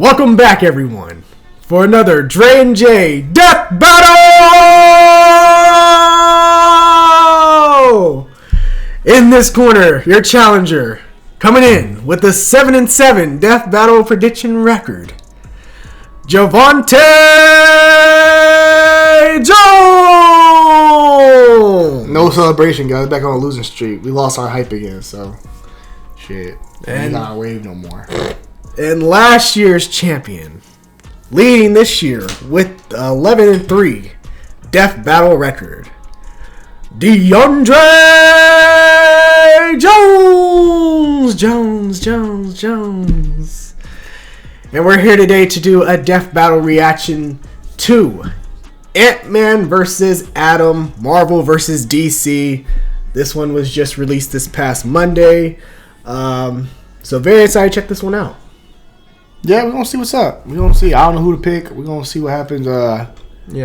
Welcome back, everyone, for another Dre and J Death Battle! In this corner, your challenger, coming in with a 7-7 Death Battle prediction record, Javante Jones! No celebration, guys. Back on a losing streak. We lost our hype again, so shit. And not our wave no more. And last year's champion, leading this year with 11-3 Death Battle record, DeAndre Jones. And we're here today to do a Death Battle reaction to AntMan versus Adam, Marvel versus DC. This one was just released this past Monday. So very excited to check this one out. Yeah, we're gonna see what's up. We're gonna see. I don't know who to pick. We're gonna see what happens. Yeah,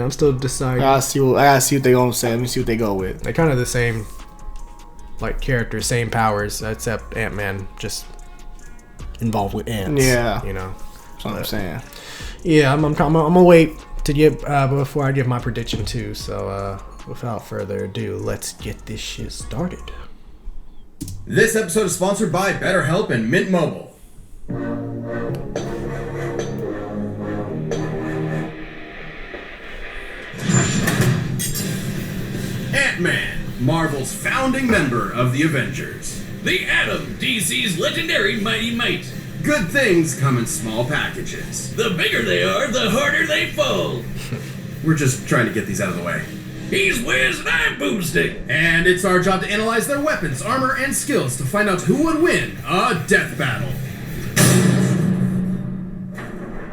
I'm still deciding. I gotta see what they gonna say. Let me see what they go with. They're kind of the same, like, characters, same powers, except Ant-Man just involved with ants. Yeah, you know. That's what I'm saying. Yeah, I'm gonna wait to get before I give my prediction too. So without further ado, let's get this shit started. This episode is sponsored by BetterHelp and Mint Mobile. AntMan, Marvel's founding member of the Avengers. The Atom, DC's legendary mighty might. Good things come in small packages. The bigger they are, the harder they fall. We're just trying to get these out of the way. He's Wiz and I'm Boomstick. And it's our job to analyze their weapons, armor, and skills to find out who would win a death battle.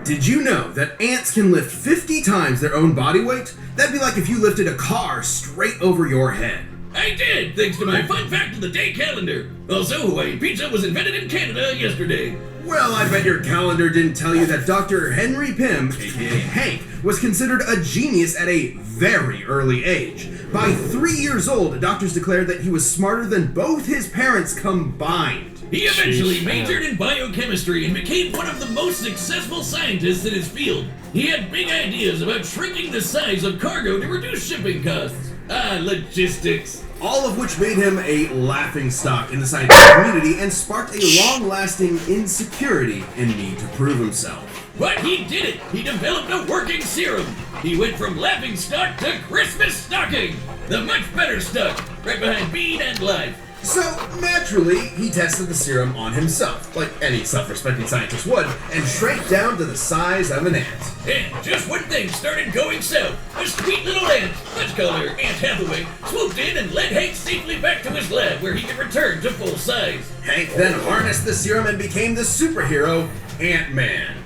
Did you know that ants can lift 50 times their own body weight? That'd be like if you lifted a car straight over your head. I did, thanks to my fun fact of the day calendar. Also, Hawaiian pizza was invented in Canada yesterday. Well, I bet your calendar didn't tell you that Dr. Henry Pym, aka Hank, was considered a genius at a very early age. By 3 years old, doctors declared that he was smarter than both his parents combined. He eventually majored in biochemistry and became one of the most successful scientists in his field. He had big ideas about shrinking the size of cargo to reduce shipping costs. Logistics. All of which made him a laughingstock in the scientific community and sparked a long-lasting insecurity and need to prove himself. But he did it! He developed a working serum! He went from laughingstock to Christmas stocking! The much better stuff, right behind Bean and Life. So, naturally, he tested the serum on himself, like any self-respecting scientist would, and shrank down to the size of an ant. And just when things started going south, a sweet little ant, let's call her Aunt Hathaway, swooped in and led Hank safely back to his lab where he could return to full size. Hank then harnessed the serum and became the superhero, AntMan.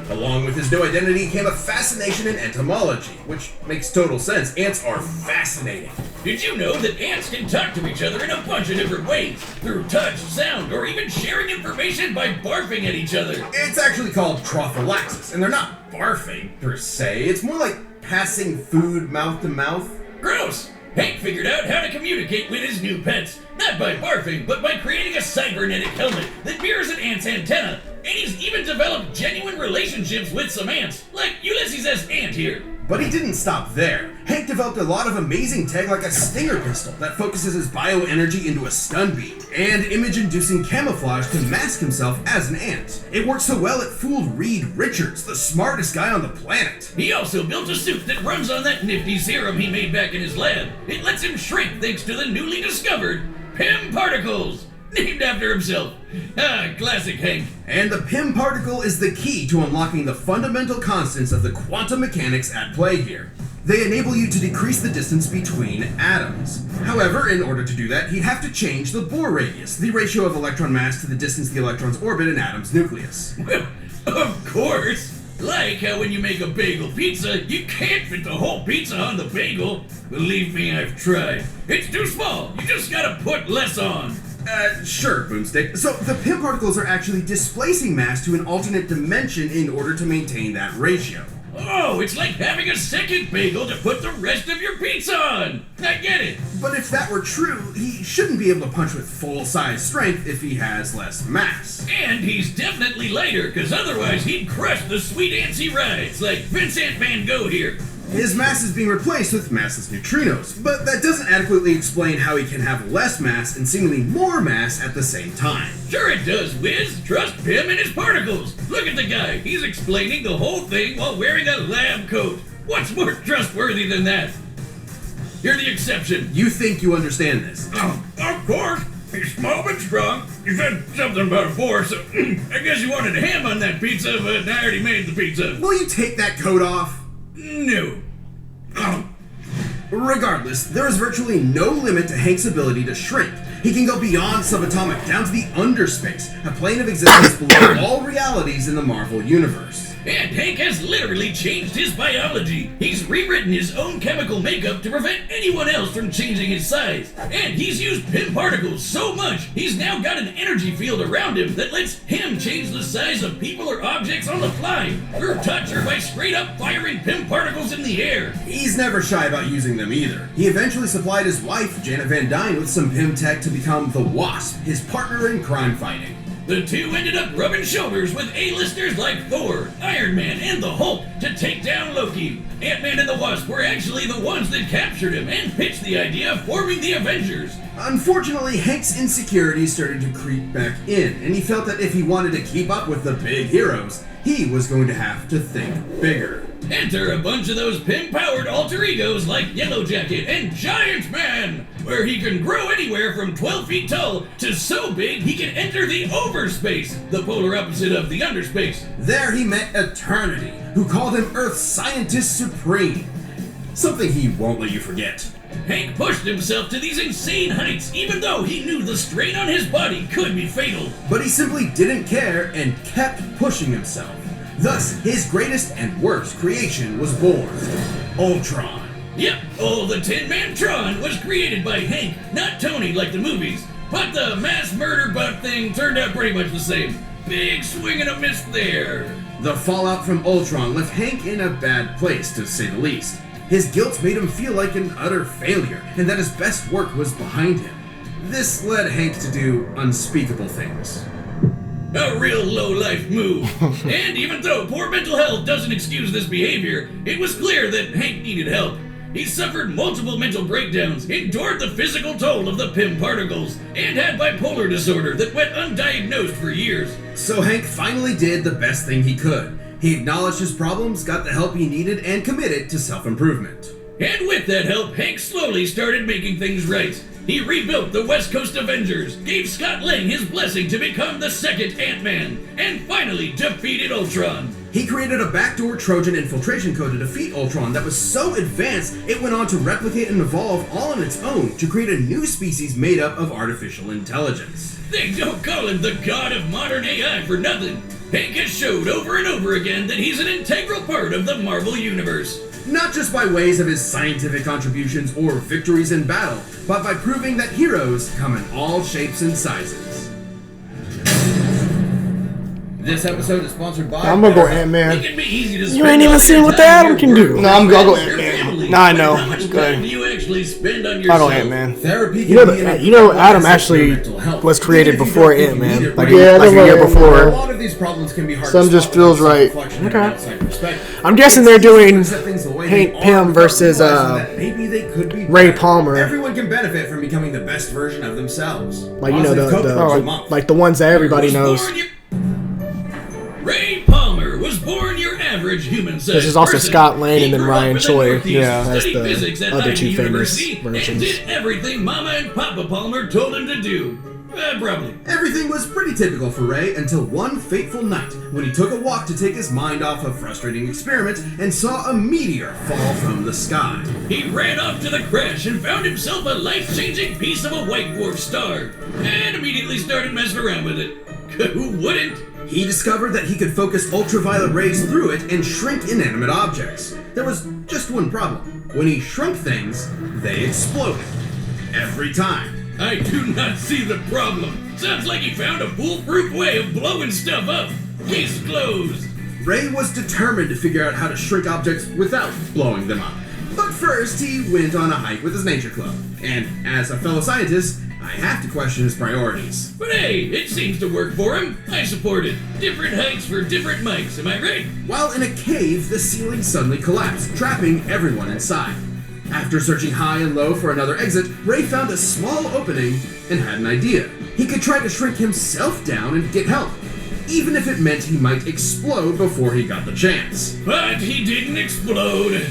Along with his new identity came a fascination in entomology, which makes total sense. Ants are fascinating. Did you know that ants can talk to each other in a bunch of different ways? Through touch, sound, or even sharing information by barfing at each other. It's actually called trophallaxis, and they're not barfing, per se. It's more like passing food mouth to mouth. Gross! Hank figured out how to communicate with his new pets. Not by barfing, but by creating a cybernetic helmet that mirrors an ant's antenna. And he's even developed genuine relationships with some ants, like Ulysses S. Ant here. But he didn't stop there. Hank developed a lot of amazing tech like a stinger pistol that focuses his bioenergy into a stun beam, and image-inducing camouflage to mask himself as an ant. It worked so well it fooled Reed Richards, the smartest guy on the planet. He also built a suit that runs on that nifty serum he made back in his lab. It lets him shrink thanks to the newly discovered Pym particles. Named after himself. Classic Hank. And the Pym particle is the key to unlocking the fundamental constants of the quantum mechanics at play here. They enable you to decrease the distance between atoms. However, in order to do that, he'd have to change the Bohr radius, the ratio of electron mass to the distance the electrons orbit an atom's nucleus. Well, of course. Like how when you make a bagel pizza, you can't fit the whole pizza on the bagel. Believe me, I've tried. It's too small. You just gotta put less on. Sure, Boomstick. So the Pym particles are actually displacing mass to an alternate dimension in order to maintain that ratio. Oh, it's like having a second bagel to put the rest of your pizza on. I get it. But if that were true, he shouldn't be able to punch with full-size strength if he has less mass. And he's definitely lighter, because otherwise he'd crush the sweet antsy rides like Vince AntMan Go here. His mass is being replaced with massless neutrinos, but that doesn't adequately explain how he can have less mass and seemingly more mass at the same time. Sure it does, Wiz. Trust him and his particles. Look at the guy. He's explaining the whole thing while wearing a lab coat. What's more trustworthy than that? You're the exception. You think you understand this? Of course. He's small but strong. You said something about a 4, so I guess you wanted ham on that pizza, but I already made the pizza. Will you take that coat off? No. Regardless, there is virtually no limit to Hank's ability to shrink. He can go beyond subatomic down to the underspace, a plane of existence below all realities in the Marvel Universe. And Hank has literally changed his biology. He's rewritten his own chemical makeup to prevent anyone else from changing his size. And he's used Pym particles so much, he's now got an energy field around him that lets him change the size of people or objects on the fly, through touch or by straight up firing Pym particles in the air. He's never shy about using them either. He eventually supplied his wife, Janet Van Dyne, with some Pym tech to become the Wasp, his partner in crime fighting. The two ended up rubbing shoulders with A-listers like Thor, Iron Man, and the Hulk to take down Loki. Ant-Man and the Wasp were actually the ones that captured him and pitched the idea of forming the Avengers. Unfortunately, Hank's insecurities started to creep back in, and he felt that if he wanted to keep up with the big heroes, he was going to have to think bigger. Enter a bunch of those Pym-powered alter egos like Yellow Jacket and Giant Man, where he can grow anywhere from 12 feet tall to so big he can enter the overspace, the polar opposite of the underspace. There he met Eternity, who called him Earth's Scientist Supreme. Something he won't let you forget. Hank pushed himself to these insane heights, even though he knew the strain on his body could be fatal. But he simply didn't care and kept pushing himself. Thus, his greatest and worst creation was born, Ultron. Yep, the Tin-Man Tron was created by Hank, not Tony like the movies. But the mass murder butt thing turned out pretty much the same. Big swing and a miss there. The fallout from Ultron left Hank in a bad place, to say the least. His guilt made him feel like an utter failure, and that his best work was behind him. This led Hank to do unspeakable things. A real low-life move. And even though poor mental health doesn't excuse this behavior, it was clear that Hank needed help. He suffered multiple mental breakdowns, endured the physical toll of the Pym particles, and had bipolar disorder that went undiagnosed for years. So Hank finally did the best thing he could. He acknowledged his problems, got the help he needed, and committed to self-improvement. And with that help, Hank slowly started making things right. He rebuilt the West Coast Avengers, gave Scott Lang his blessing to become the second Ant-Man, and finally defeated Ultron. He created a backdoor Trojan infiltration code to defeat Ultron that was so advanced it went on to replicate and evolve all on its own to create a new species made up of artificial intelligence. They don't call him the god of modern AI for nothing. Hank has showed over and over again that he's an integral part of the Marvel Universe. Not just by ways of his scientific contributions or victories in battle, but by proving that heroes come in all shapes and sizes. This episode is sponsored by... I'm gonna go Ant-Man. It can be easy to You spend ain't even all seen your what the time Atom here can do. working No, I'm with gonna go your Ant-Man. family. Nah, I know. How much Go ahead. time do you actually spend on I yourself? don't Ant-Man. Therapy You know, can be an you know, important Adam asset for your actually mental health. was created Even if you before don't think you need Ant-Man, it like, right Yeah, I like a know year Ant-Man. A before. lot of these problems can be hard Some to just solve feels without right. self-reflection and Okay. outside perspective. I'm guessing they're doing Set things the way Hank they are Pym without versus realizing that maybe they could be Ray better. Palmer. Everyone can benefit from becoming the best version of themselves. Like, you know, Positive coping was a the month. like the ones that everybody knows. Ray Palmer was born your average human-sized This is also person. Scott Lang He and then grew up Ryan in the Choi. Northeast, Yeah, that's studied the physics at other Ivy two famous University, versions. and did everything Mama and Papa Palmer told him to do. Probably. Everything was pretty typical for Ray until one fateful night when he took a walk to take his mind off of frustrating experiments and saw a meteor fall from the sky. He ran off to the crash and found himself a life-changing piece of a white dwarf star, and immediately started messing around with it. Who wouldn't? He discovered that he could focus ultraviolet rays through it and shrink inanimate objects. There was just one problem. When he shrunk things, they exploded. Every time. I do not see the problem. Sounds like he found a foolproof way of blowing stuff up. Case closed. Ray was determined to figure out how to shrink objects without blowing them up. But first, he went on a hike with his nature club. And as a fellow scientist, I have to question his priorities. But hey, it seems to work for him. I support it. Different heights for different mics, am I right? While in a cave, the ceiling suddenly collapsed, trapping everyone inside. After searching high and low for another exit, Ray found a small opening and had an idea. He could try to shrink himself down and get help, even if it meant he might explode before he got the chance. But he didn't explode.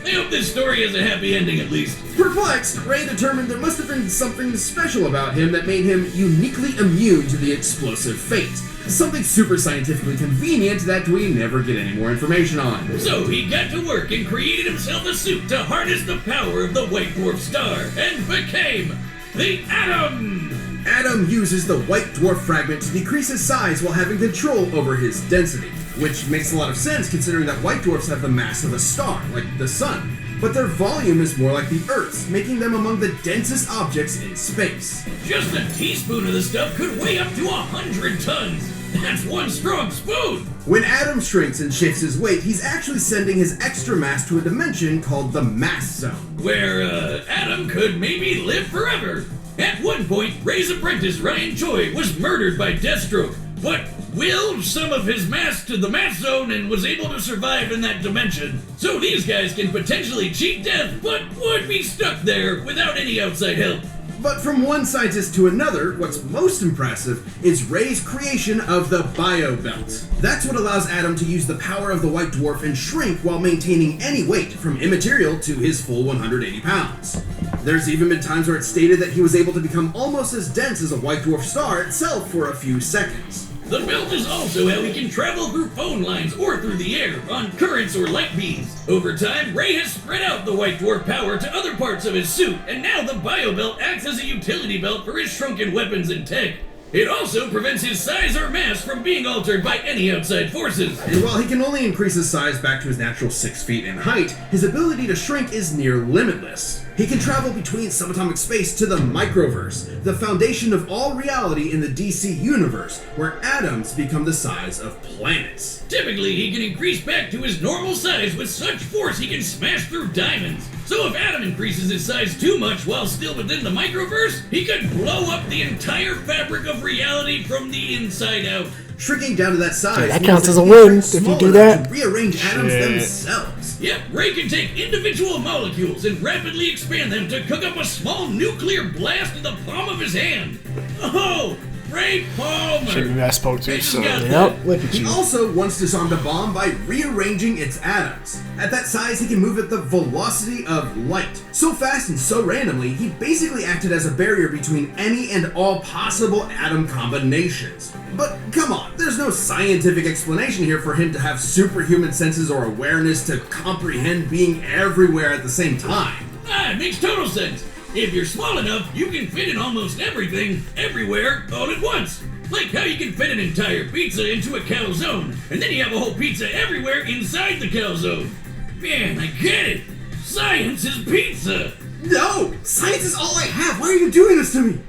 I hope this story has a happy ending at least. Perplexed, Ray determined there must have been something special about him that made him uniquely immune to the explosive fate. Something super scientifically convenient that we never get any more information on. So he got to work and created himself a suit to harness the power of the White Dwarf star and became the Atom! Atom uses the White Dwarf fragment to decrease his size while having control over his density, which makes a lot of sense considering that white dwarfs have the mass of a star, like the sun, but their volume is more like the Earth's, making them among the densest objects in space. Just a teaspoon of the stuff could weigh up to 100 tons. That's one strong spoon! When Atom shrinks and shifts his weight, he's actually sending his extra mass to a dimension called the Mass Zone. Where, Atom could maybe live forever. At one point, Ray's apprentice Ryan Choi was murdered by Deathstroke, but willed some of his mass to the Mass Zone and was able to survive in that dimension. So these guys can potentially cheat death, but would be stuck there without any outside help. But from one scientist to another, what's most impressive is Ray's creation of the Bio Belt. That's what allows Atom to use the power of the White Dwarf and shrink while maintaining any weight, from immaterial to his full 180 pounds. There's even been times where it's stated that he was able to become almost as dense as a White Dwarf star itself for a few seconds. The belt is also how he can travel through phone lines or through the air on currents or light beams. Over time, Ray has spread out the White Dwarf power to other parts of his suit, and now the Bio Belt acts as a utility belt for his shrunken weapons and tech. It also prevents his size or mass from being altered by any outside forces. And while he can only increase his size back to his natural 6 feet in height, his ability to shrink is near limitless. He can travel between subatomic space to the microverse, the foundation of all reality in the DC universe, where atoms become the size of planets. Typically, he can increase back to his normal size with such force he can smash through diamonds. So if Atom increases his size too much while still within the microverse, he could blow up the entire fabric of reality from the inside out. Shrinking down to that size, Yeah, that means counts as a he win shrinks if you small do enough that. to rearrange atoms Shit. themselves. Yep, Ray can take individual molecules and rapidly expand them to cook up a small nuclear blast in the palm of his hand. Oh, Ray Palmer! Maybe I spoke too Hey, soon. got Yep, look at He you. also once disarmed a bomb by rearranging its atoms. At that size, he can move at the velocity of light. So fast and so randomly, he basically acted as a barrier between any and all possible atom combinations. But come on, there's no scientific explanation here for him to have superhuman senses or awareness to comprehend being everywhere at the same time. It makes total sense. If you're small enough, you can fit in almost everything, everywhere, all at once. Like how you can fit an entire pizza into a calzone, and then you have a whole pizza everywhere inside the calzone. Man, I get it. Science is pizza. No! Science is all I have! Why are you doing this to me?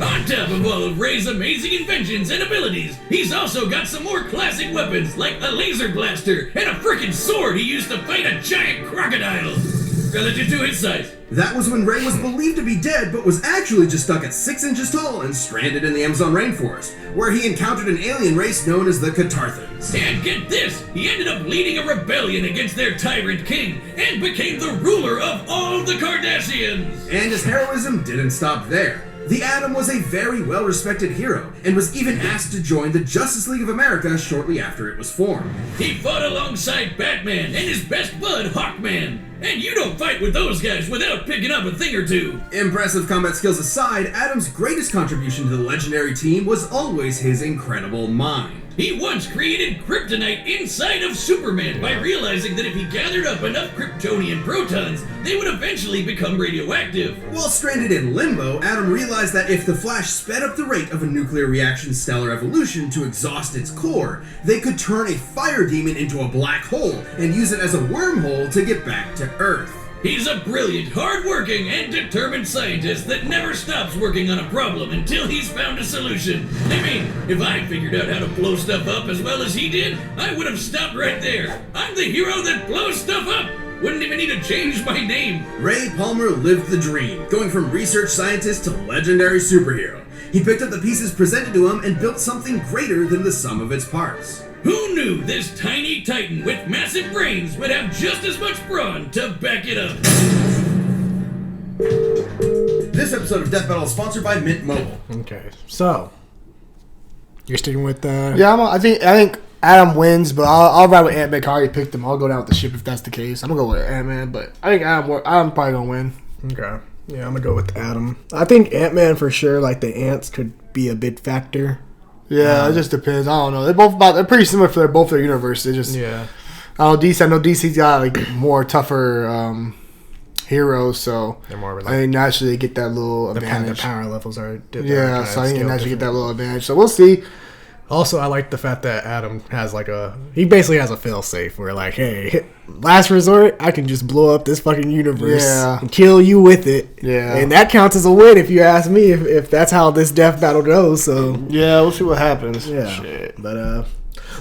On top of all of Ray's amazing inventions and abilities, he's also got some more classic weapons like a laser blaster and a frickin' sword he used to fight a giant crocodile. Relative to his size. That was when Ray was believed to be dead, but was actually just stuck at 6 inches tall and stranded in the Amazon rainforest, where he encountered an alien race known as the Catarthans. And get this, he ended up leading a rebellion against their tyrant king and became the ruler of all the Cardassians. And his heroism didn't stop there. The Atom was a very well-respected hero, and was even asked to join the Justice League of America shortly after it was formed. He fought alongside Batman and his best bud, Hawkman. And you don't fight with those guys without picking up a thing or two. Impressive combat skills aside, Atom's greatest contribution to the legendary team was always his incredible mind. He once created kryptonite inside of Superman by realizing that if he gathered up enough Kryptonian protons, they would eventually become radioactive. While stranded in limbo, Atom realized that if the Flash sped up the rate of a nuclear reaction's stellar evolution to exhaust its core, they could turn a fire demon into a black hole and use it as a wormhole to get back to Earth. He's a brilliant, hard-working, and determined scientist that never stops working on a problem until he's found a solution. I mean, if I figured out how to blow stuff up as well as he did, I would have stopped right there. I'm the hero that blows stuff up. Wouldn't even need to change my name. Ray Palmer lived the dream, going from research scientist to legendary superhero. He picked up the pieces presented to him and built something greater than the sum of its parts. Who knew this tiny titan with massive brains would have just as much brawn to back it up? This episode of Death Battle is sponsored by Mint Mobile. Okay, so you're sticking with Yeah, I think Adam wins, but I'll ride with Ant-Man. I already picked him. I'll go down with the ship if that's the case. I'm gonna go with Ant-Man, but I think I'm probably gonna win. Okay. Yeah, I'm gonna go with Adam. I think Ant-Man for sure. Like the ants could be a big factor. Yeah, it just depends. I don't know. They're pretty similar for both their universe. They just Yeah. I know DC's got like more tougher heroes, so They're more I think naturally they get that little the advantage. power levels are different. Yeah, so I think naturally get that little advantage. So we'll see. Also, I like the fact that Adam has he basically has a fail-safe where like, hey, last resort, I can just blow up this fucking universe and kill you with it. Yeah. And that counts as a win if you ask me, if that's how this death battle goes. So Yeah, we'll see what happens. yeah. Shit. But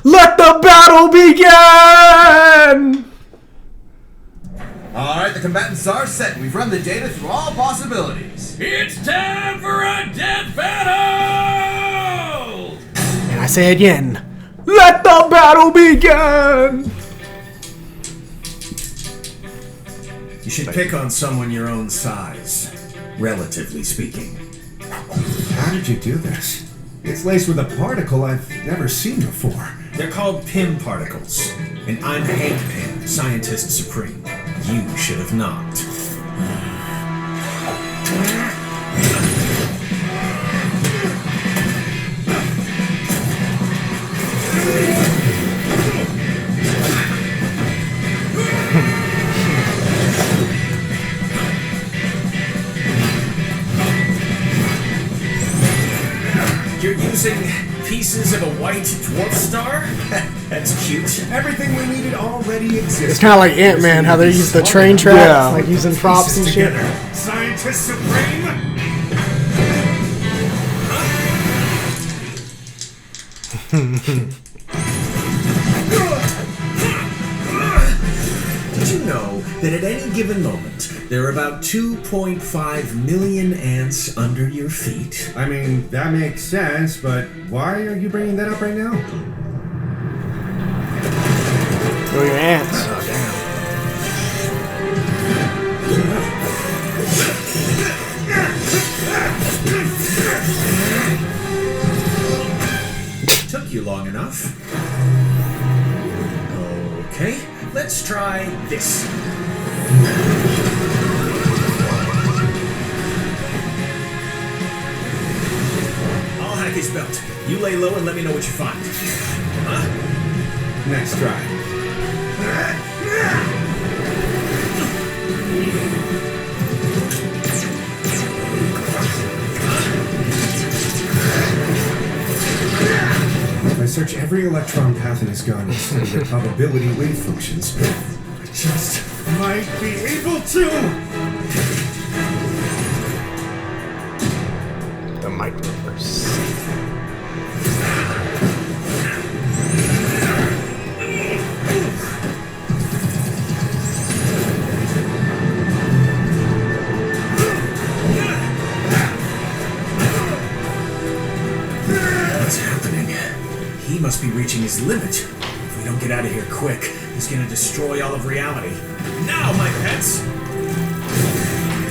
let the battle begin! Alright, the combatants are set. We've run the data through all possibilities. It's time for a death battle! And I say again, let the battle begin! You should pick on someone your own size, relatively speaking. How did you do this? It's laced with a particle I've never seen before. They're called Pym particles, and I'm Hank Pym, Scientist Supreme. You should have knocked. You're using pieces of a white dwarf star? That's cute. Everything we needed already existed. It's kind of like Ant-Man, how they use the train tracks, like using props and shit. Scientist Supreme! Did you know that at any given moment, there are about 2.5 million ants under your feet? I mean, that makes sense, but why are you bringing that up right now? Go your ants. Oh, damn. Took you long enough. Okay, let's try this. I'll hack his belt. You lay low and let me know what you find. Huh? Next try. If I search every electron path in his gun and study the probability wave functions, I just might be able to! The microverse. What's happening? He must be reaching his limit. If we don't get out of here quick, he's gonna destroy all of reality. Now, my pets!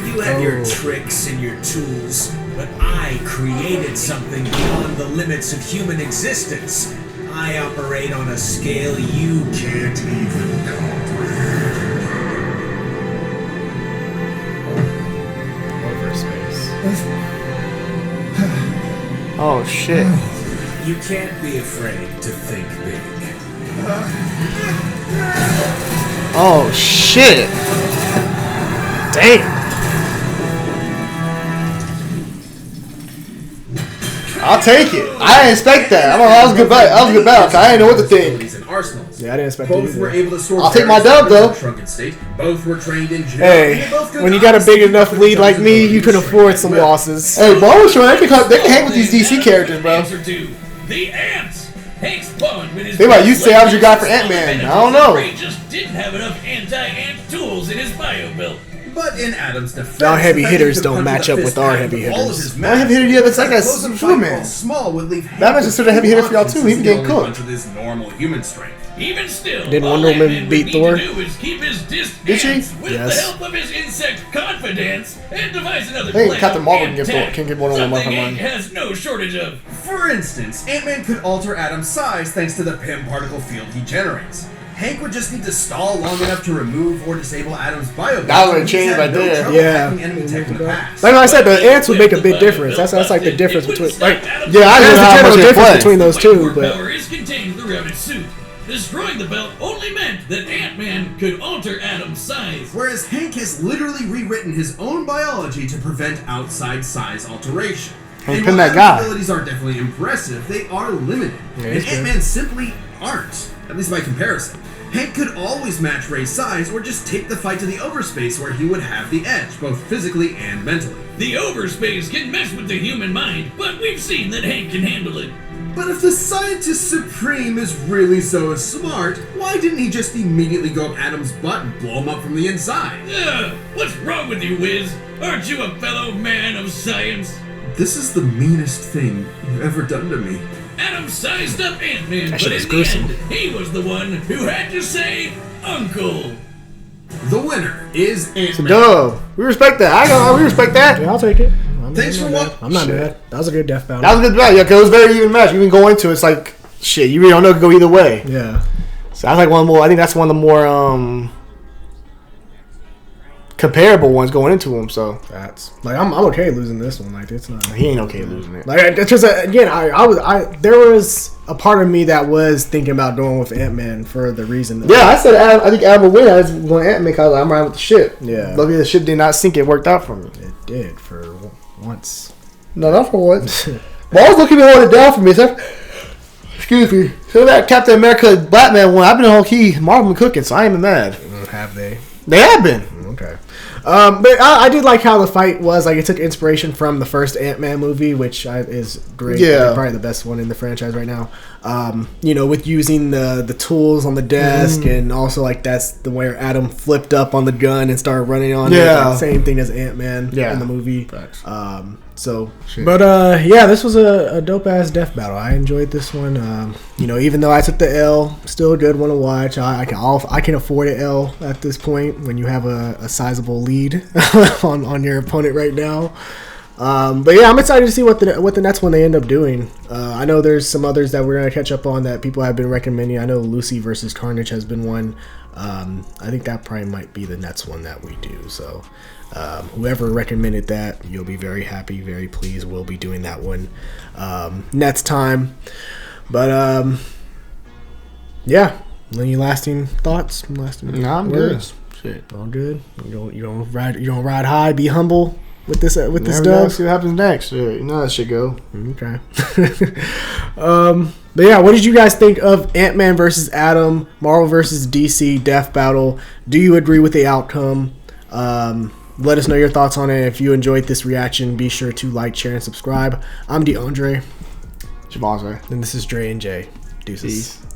You have your tricks and your tools, but I created something beyond the limits of human existence. I operate on a scale you can't even comprehend. Over space. Oh shit. You can't be afraid to think big. Oh shit. Damn. I'll take it. I didn't expect that. I don't know. That was a good battle. That was a good battle. I didn't know what to think. And arsenals. Yeah, I didn't expect Both it were either. able to store. I'll take my various dub, though. weapons in a shrunken state. Both were trained in jail. Hey, and they both could when you got a big obviously enough put lead each like other's me, you can abilities afford straight some well. losses. Hey, Ball was showing they can hang with these DC Adam characters, could bro. answer to the ants. Hank's bond with his They might use to say I was your guy for Legacy Ant-Man. Small I don't know. Ray just didn't have enough anti-ant tools in his bio belt. But in Adam's defense, Our heavy the fact hitters he could don't punch match with up a with fist our out heavy of all of hitters. his My heavy hitter, mass, yeah, that's like that a close up fight Superman. while small would leave Hank Batman's with considered a heavy hitter for y'all, options too. He since can get only cooked. punch with his normal human strength. Even still, Didn't all Wonder Woman Ant-Man would beat need Thor? to do is keep his Did she? distance with Yes. the help of his insect confidence and devise another I think plan Captain Marvel and can get attack, can get more than one something from Hank one. has no shortage of. For instance, Ant-Man could alter Adam's size thanks to the Pym particle field he generates. Hank would just need to stall long enough to remove or disable Adam's bio. That would've changed right there. Yeah. Enemy tech in the past. Like I said, the ants would make a big difference. That's like the difference between like. Yeah, I There's know the how general much they difference play. between those two, but Power is contained throughout its suit. Destroying the belt only meant that Ant-Man could alter Adam's size. Whereas Hank has literally rewritten his own biology to prevent outside size alteration. Hank And Pym while that guy. Adam's abilities are definitely impressive, they are limited. Yeah, and he's good. Ant-Man simply aren't, at least by comparison. Hank could always match Ray's size or just take the fight to the overspace where he would have the edge, both physically and mentally. The overspace can mess with the human mind, but we've seen that Hank can handle it. But if the Scientist Supreme is really so smart, why didn't he just immediately go up Adam's butt and blow him up from the inside? Ugh, what's wrong with you, Wiz? Aren't you a fellow man of science? This is the meanest thing you've ever done to me. Adam sized up Ant-Man, but shit in is the gruesome. end, he was the one who had to say, Uncle. The winner is Ant-Man. Dub. We respect that. We respect that. yeah, I'll take it. Thanks for watching. I'm not mad. That was a good death battle. That was a good match. Yeah, 'cause it was a very even match. You can go into it, it's like shit. You really don't know it could go either way. Yeah. So that's like one of the more. I think that's one of the more comparable ones going into him. So That's like I'm okay losing this one. Like it's not. he ain't okay losing it. Like it's just again, there was a part of me that was thinking about going with Ant-Man for the reason. That, Yeah, I said Adam, I think Adam will win. I just want Ant-Man because I'm riding with the ship. Yeah. Luckily the ship did not sink. It worked out for me. it did for once. No, not for once. Ball's looking to hold it down for me. So, excuse me. So that Captain America Black Man one, I've been whole key. Marvel been cooking, so I ain't even mad. Have they? They have been. Okay. But I did like how the fight was. Like, it took inspiration from the first Ant-Man movie, which is great. Yeah. Probably the best one in the franchise right now. With using the tools on the desk, and also, like, that's the where Adam flipped up on the gun and started running on it. Yeah. Like, same thing as Ant-Man Yeah. in the movie. Facts. Yeah, this was a dope-ass death battle. I enjoyed this one. Even though I took the L, still a good one to watch. I can afford an L at this point when you have a sizable lead on your opponent right now. But yeah, I'm excited to see what the next one they end up doing. I know there's some others that we're gonna catch up on that people have been recommending. I know Lucy versus Carnage has been one. I think that probably might be the next one that we do. So whoever recommended that, you'll be very happy, very pleased. We'll be doing that one next time. But yeah, any lasting thoughts? Nah, I'm words? good. Shit. All good. You don't ride high. Be humble with this Never know, dub. see what happens next. Yeah, you know how that shit go. Okay. But yeah, what did you guys think of Ant-Man versus Adam, Marvel versus DC Death Battle? Do you agree with the outcome? Let us know your thoughts on it. If you enjoyed this reaction, be sure to like, share, and subscribe. I'm DeAndre, Javon, and this is Dre and Jay. Deuces. Peace.